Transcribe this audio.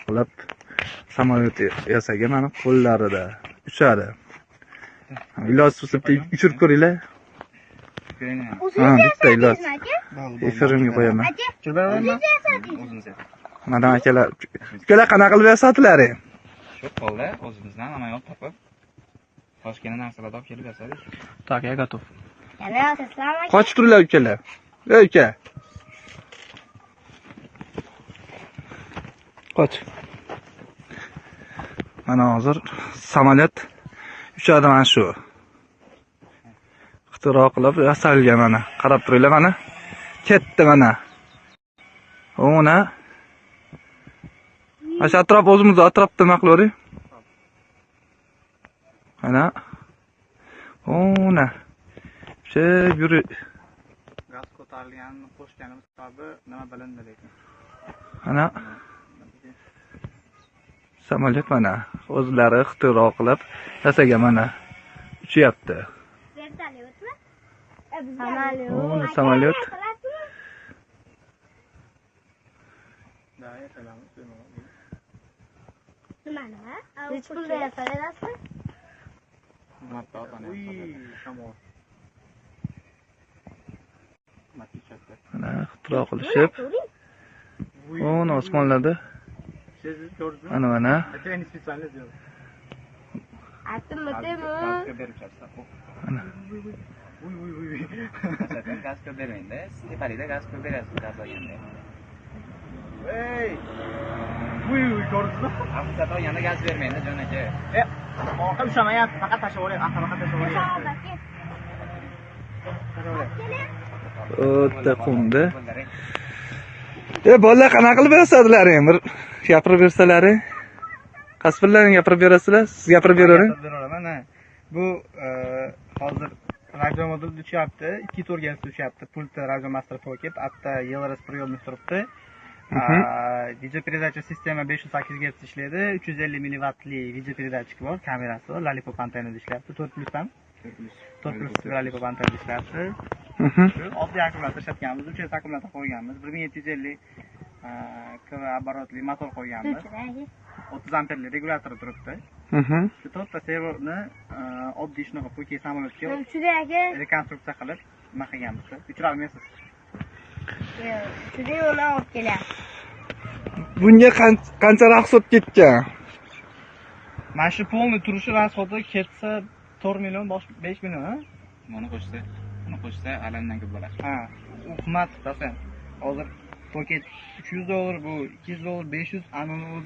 qilib samolyot yasagan mana qo'llarida uchadi. Iloji bo'lsa uchirib ko'ringlar. Ha, bitta iloj. Efirimga qo'yaman. Mana akalar, ukalar qanaqa qilib yasatdilaring? Shu qo'lda o'zimizdan amaliyot topib, toshkentdan narsalarni olib kelib yasadik. Так, я готов. Qochib turinglar ukalar. Ey uka. Qoch. Mana hozir samolyot uchadi mana shu. Ixtiro qilib yasalgan mana. Qarab turinglar mana. Ketdi mana. Ona. Mana atrof o'zimizning atrofda nima qilavering? Mana. Ona. Yuri. Gaz ko'tarilganini qo'shganimiz sababi nima bilindi lekin. Mana. Samolyot mana o'zlari ixtiro qilib yasagan mana uchyapti. Samolyot. Samolyot. Hech pulda yasalasizmi? Mana ixtiro qilishib. O'ni osmonlarda. Ana mana. Gazga berib chiqsa. Ana. Gazga bermaydi. Tepalikda gaz berasiz, gaz olganda. Ey! Ko'rdingizmi? Afisat olganda gaz bermaydi, jon aka. Orqa ushamayapti, faqat tashlab oling, faqat tashlab oling. O'tda qumdi. Bolalar qanaqa qilib yasadilaring? Bir gapirib bersalaring. Qasbirlaring gapirib berasizlar, siz gapirib beravering. Mana bu hozir radio modul uchyapti, 2 to'rga uchyapti. Pultda radio master pocket, atta YLRS приемник turibdi. Video передача sistema 508 Hz ishlaydi. 350 mW video передатчик bor, kamerasi bor, Lollipop antenada ishlayapti. 4+ ham. 4+ Lollipop antenada ishlayapti. Oddiy akkumulyator ishlatganmiz, 300 akkumulyator qo'yganmiz, 1750 kV оборотli motor qo'yganmiz. 30 amperli regulyator turibdi. Shu to'rtta serverni oddiy shunaqa po'ki samolyotga rekonstruksiya qilib nima qilganmiz. Uchira olmaysiz. Shunday uni olib kelyapti. Bunga qancha rasxod ketgan? Mana shu polni turishi rasxodi ketsa 4 million, 5 million, ha? Buni qo'shsa alamdan ko'p bo'ladi. Ha, u qimmat, tasan. Hozir poket $300, bu $200, 500, anini o'zi